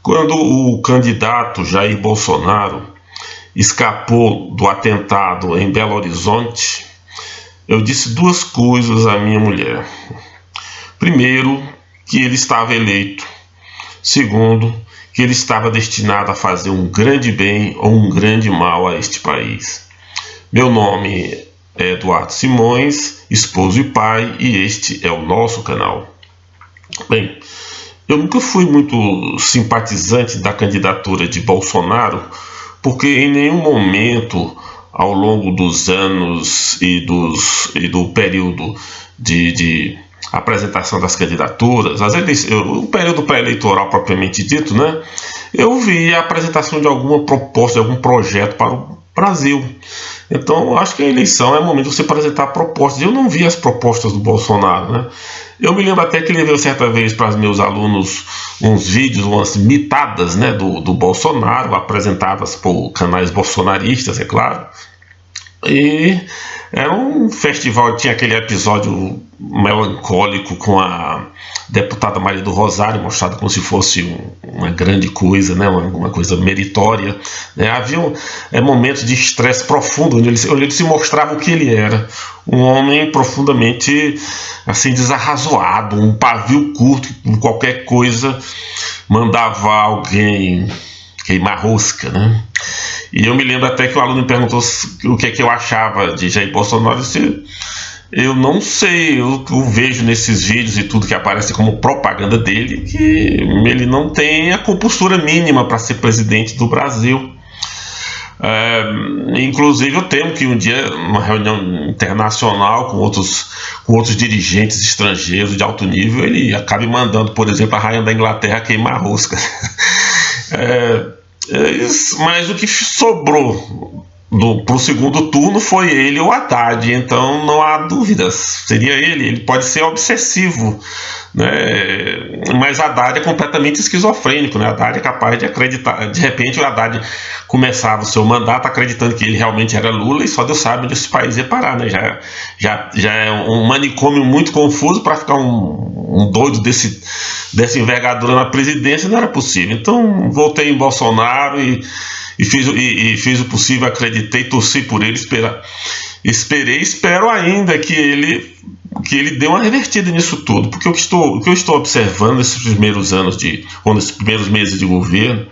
Quando o candidato Jair Bolsonaro escapou do atentado em Belo Horizonte, eu disse duas coisas à minha mulher. Primeiro, que ele estava eleito. Segundo, que ele estava destinado a fazer um grande bem ou um grande mal a este país. Meu nome é Eduardo Simões, esposo e pai, e este é o nosso canal. Bem, eu nunca fui muito simpatizante da candidatura de Bolsonaro, porque em nenhum momento ao longo dos anos e do período de apresentação das candidaturas, o período pré-eleitoral propriamente dito, né, eu vi a apresentação de alguma proposta, de algum projeto para o Brasil. Então, acho que a eleição é o momento de você apresentar propostas. Eu não vi as propostas do Bolsonaro, né? Eu me lembro até que levei certa vez para os meus alunos uns vídeos, umas mitadas, né, do Bolsonaro, apresentadas por canais bolsonaristas, é claro. E era um festival, tinha aquele episódio melancólico com a deputada Maria do Rosário, mostrado como se fosse uma grande coisa, né, uma coisa meritória, né. Havia momentos de estresse profundo, onde ele se mostrava o que ele era, um homem profundamente assim, desarrazoado, um pavio curto, que por qualquer coisa mandava alguém queimar rosca, né? E eu me lembro até que o aluno me perguntou o que é que eu achava de Jair Bolsonaro. Eu disse, eu não sei, eu vejo nesses vídeos e tudo que aparece como propaganda dele, que ele não tem a compostura mínima para ser presidente do Brasil. Inclusive eu temo que um dia, numa reunião internacional com outros dirigentes estrangeiros de alto nível, ele acabe mandando, por exemplo, a rainha da Inglaterra queimar rosca. Mas o que sobrou para o segundo turno foi ele ou o Haddad, então não há dúvidas, seria ele pode ser obsessivo, né? Mas Haddad é completamente esquizofrênico, né? Haddad é capaz de acreditar, de repente o Haddad começava o seu mandato acreditando que ele realmente era Lula, e só Deus sabe onde esse país ia parar, né? Já é um manicômio muito confuso para ficar um doido dessa envergadura na presidência, não era possível. Então voltei em Bolsonaro e fiz o possível, acreditei, torci por ele, espero ainda que ele dê uma revertida nisso tudo, porque o que eu estou observando nesses primeiros nesses primeiros meses de governo,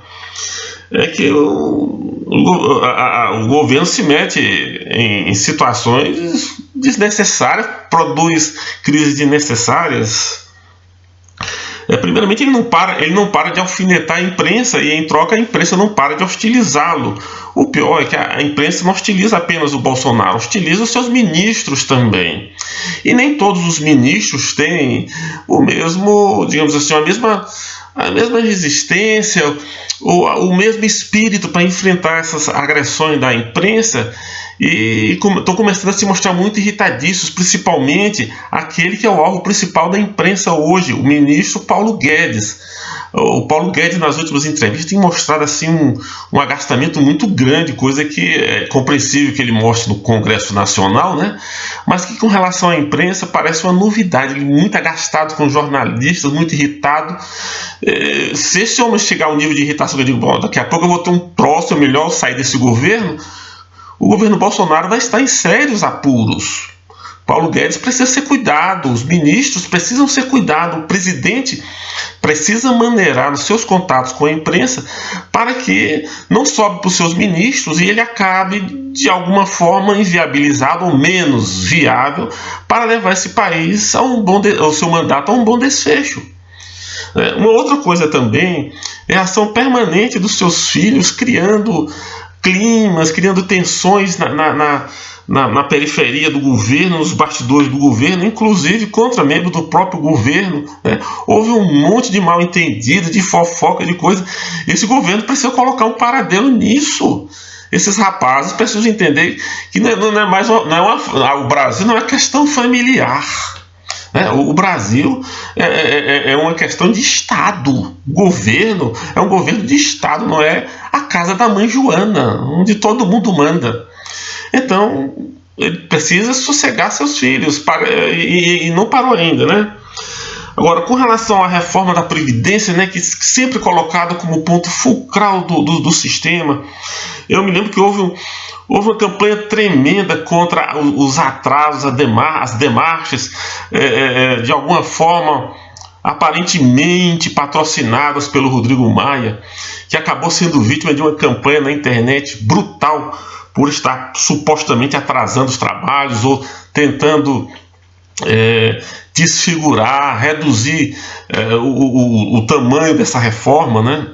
é que o governo se mete em situações desnecessárias, produz crises desnecessárias. Primeiramente, ele não para de alfinetar a imprensa, e em troca a imprensa não para de hostilizá-lo. O pior é que a imprensa não hostiliza apenas o Bolsonaro, hostiliza os seus ministros também. E nem todos os ministros têm o mesmo, digamos assim, a mesma resistência, o mesmo espírito para enfrentar essas agressões da imprensa. E estão começando a se mostrar muito irritadiços, principalmente aquele que é o alvo principal da imprensa hoje, o ministro Paulo Guedes. O Paulo Guedes, nas últimas entrevistas, tem mostrado assim um agastamento muito grande, coisa que é compreensível que ele mostre no Congresso Nacional, né? Mas que com relação à imprensa parece uma novidade. Ele muito agastado com jornalistas, muito irritado. Se esse homem chegar ao nível de irritação que eu digo, bom, daqui a pouco eu vou ter um troço, é melhor sair desse governo, o governo Bolsonaro vai estar em sérios apuros. Paulo Guedes precisa ser cuidado, os ministros precisam ser cuidados, o presidente precisa maneirar nos seus contatos com a imprensa para que não sobe para os seus ministros e ele acabe de alguma forma inviabilizado ou menos viável para levar esse país ao seu mandato a um bom desfecho. Uma outra coisa também é a ação permanente dos seus filhos, criando climas, criando tensões na periferia do governo, nos bastidores do governo, inclusive contra membros do próprio governo, né? Houve um monte de mal entendido, de fofoca, de coisa. Esse governo precisa colocar um paradelo nisso. Esses rapazes precisam entender que o Brasil não é questão familiar. O Brasil é uma questão de Estado. O governo é um governo de Estado, não é a casa da mãe Joana, onde todo mundo manda. Então, ele precisa sossegar seus filhos, e não parou ainda, né? Agora, com relação à reforma da Previdência, né, que sempre colocada como ponto fulcral do sistema, eu me lembro que houve uma campanha tremenda contra os atrasos, as demarches, de alguma forma, aparentemente patrocinadas pelo Rodrigo Maia, que acabou sendo vítima de uma campanha na internet brutal por estar supostamente atrasando os trabalhos ou tentando desfigurar, reduzir o tamanho dessa reforma, né?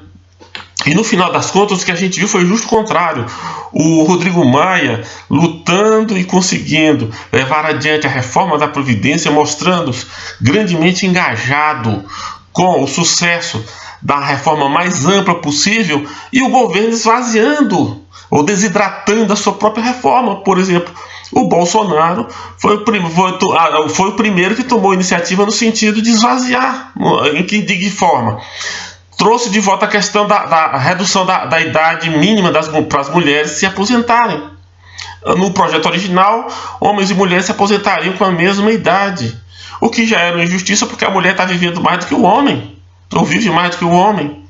E no final das contas, o que a gente viu foi justo o contrário. O Rodrigo Maia lutando e conseguindo levar adiante a reforma da Previdência, mostrando-se grandemente engajado com o sucesso da reforma mais ampla possível, e o governo esvaziando ou desidratando a sua própria reforma. Por exemplo, o Bolsonaro foi o primeiro que tomou iniciativa no sentido de esvaziar. De que forma? Trouxe de volta a questão da redução da idade mínima para as mulheres se aposentarem. No projeto original, homens e mulheres se aposentariam com a mesma idade, o que já era uma injustiça, porque a mulher está vivendo mais do que o homem, ou vive mais do que o homem.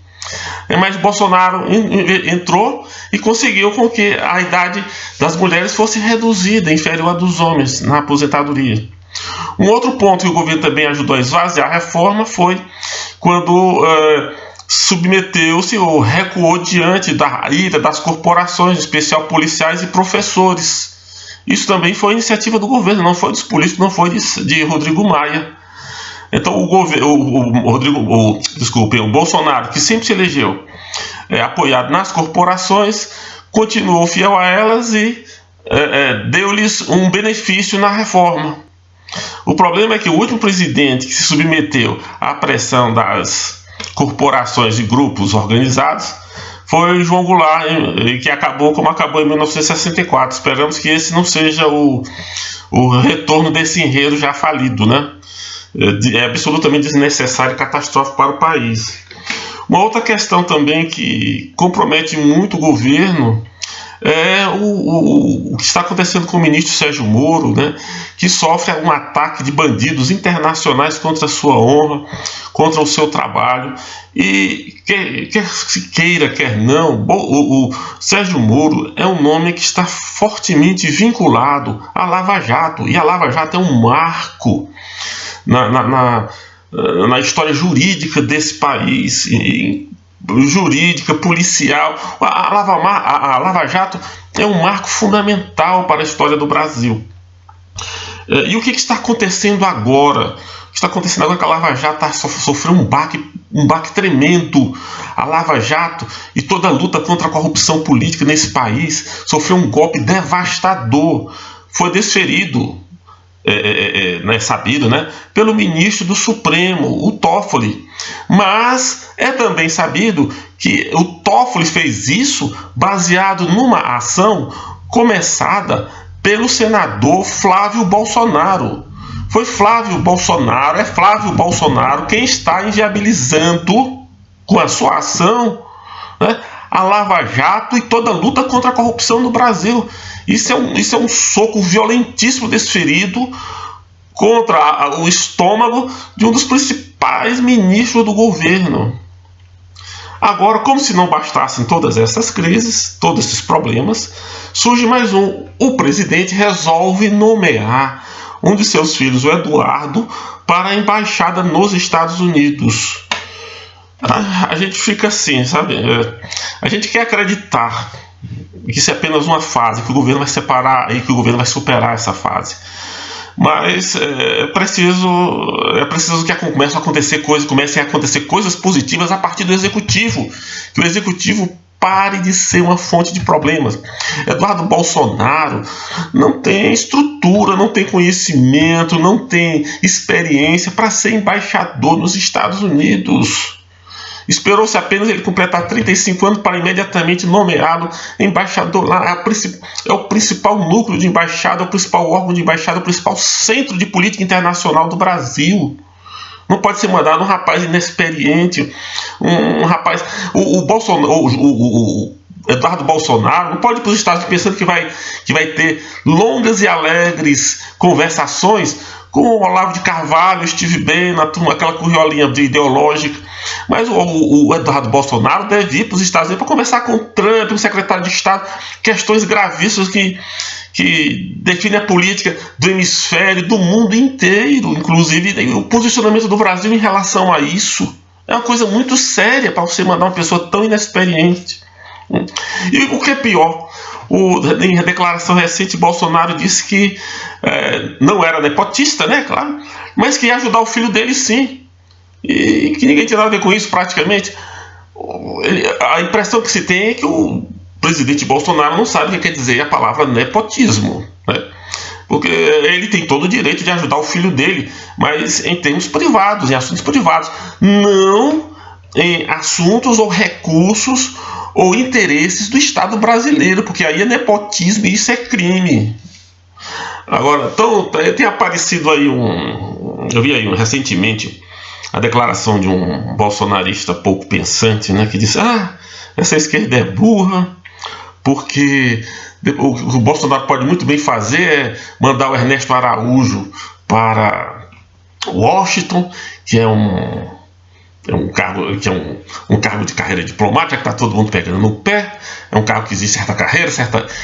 Mas Bolsonaro entrou e conseguiu com que a idade das mulheres fosse reduzida, inferior à dos homens, na aposentadoria. Um outro ponto que o governo também ajudou a esvaziar a reforma foi quando submeteu-se ou recuou diante da ira das corporações, em especial policiais e professores. Isso também foi iniciativa do governo, não foi dos políticos, não foi de Rodrigo Maia. Então o Bolsonaro, que sempre se elegeu apoiado nas corporações, continuou fiel a elas e deu-lhes um benefício na reforma. O problema é que o último presidente que se submeteu à pressão das corporações e grupos organizados foi João Goulart, que acabou como acabou em 1964. Esperamos que esse não seja o retorno desse enredo já falido, né? É absolutamente desnecessário e catastrófico para o país. Uma outra questão também que compromete muito o governo é o que está acontecendo com o ministro Sérgio Moro, né, que sofre um ataque de bandidos internacionais contra a sua honra, contra o seu trabalho. E quer se queira, quer não, o Sérgio Moro é um nome que está fortemente vinculado à Lava Jato, e a Lava Jato é um marco na história jurídica desse país, jurídica, policial. A Lava Jato é um marco fundamental para a história do Brasil. E o que está acontecendo agora? O que está acontecendo agora é que a Lava Jato sofreu um baque tremendo. A Lava Jato e toda a luta contra a corrupção política nesse país sofreu um golpe devastador. Foi desferido, sabido, né, pelo ministro do Supremo, o Toffoli. Mas é também sabido que o Toffoli fez isso baseado numa ação começada pelo senador Flávio Bolsonaro. É Flávio Bolsonaro quem está inviabilizando com a sua ação, né, a Lava Jato e toda a luta contra a corrupção no Brasil. Isso é um soco violentíssimo desferido contra o estômago de um dos principais ministros do governo. Agora, como se não bastassem todas essas crises, todos esses problemas, surge mais um. O presidente resolve nomear um de seus filhos, o Eduardo, para a embaixada nos Estados Unidos. A gente fica assim, sabe? A gente quer acreditar que isso é apenas uma fase, que o governo vai separar e que o governo vai superar essa fase. Mas é preciso que comecem a acontecer coisas positivas a partir do executivo, que o executivo pare de ser uma fonte de problemas. Eduardo Bolsonaro não tem estrutura, não tem conhecimento, não tem experiência para ser embaixador nos Estados Unidos. Esperou-se apenas ele completar 35 anos para imediatamente nomeá-lo embaixador lá. É o principal núcleo de embaixada, é o principal órgão de embaixada, é o principal centro de política internacional do Brasil. Não pode ser mandado um rapaz inexperiente, um rapaz... O Eduardo Bolsonaro não pode ir para os Estados Unidos pensando que vai ter longas e alegres conversações com o Olavo de Carvalho, estive bem na turma, aquela curriolinha ideológica, mas o Eduardo Bolsonaro deve ir para os Estados Unidos para conversar com o Trump, o secretário de Estado, questões gravíssimas que definem a política do hemisfério, do mundo inteiro, inclusive o posicionamento do Brasil em relação a isso. É uma coisa muito séria para você mandar uma pessoa tão inexperiente. E o que é pior, em declaração recente, Bolsonaro disse que não era nepotista, né, claro, mas que ia ajudar o filho dele sim, e que ninguém tinha nada a ver com isso praticamente. A impressão que se tem é que o presidente Bolsonaro não sabe o que quer dizer a palavra nepotismo, né? Porque ele tem todo o direito de ajudar o filho dele, mas em termos privados, em assuntos privados, não em assuntos ou recursos ou interesses do Estado brasileiro, porque aí é nepotismo e isso é crime. Agora, então, tem aparecido aí eu vi aí recentemente a declaração de um bolsonarista pouco pensante, né, que disse: essa esquerda é burra, porque o que o Bolsonaro pode muito bem fazer é mandar o Ernesto Araújo para Washington, que é um cargo de carreira diplomática, que está todo mundo pegando no pé, é um cargo que exige certa carreira,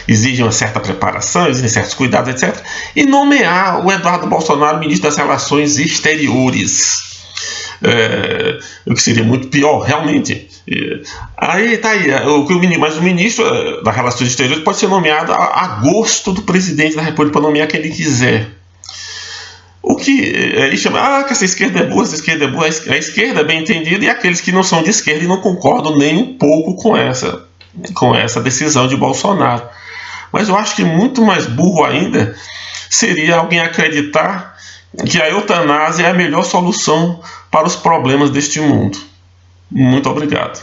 exige uma certa preparação, exige certos cuidados, etc. E nomear o Eduardo Bolsonaro ministro das Relações Exteriores. O que seria muito pior, realmente. Aí tá aí, mas o ministro das Relações Exteriores pode ser nomeado a gosto do presidente da República para nomear quem ele quiser. O que ele chama, que essa esquerda é burra, a esquerda é bem entendida, e aqueles que não são de esquerda e não concordam nem um pouco com essa decisão de Bolsonaro. Mas eu acho que muito mais burro ainda seria alguém acreditar que a eutanásia é a melhor solução para os problemas deste mundo. Muito obrigado.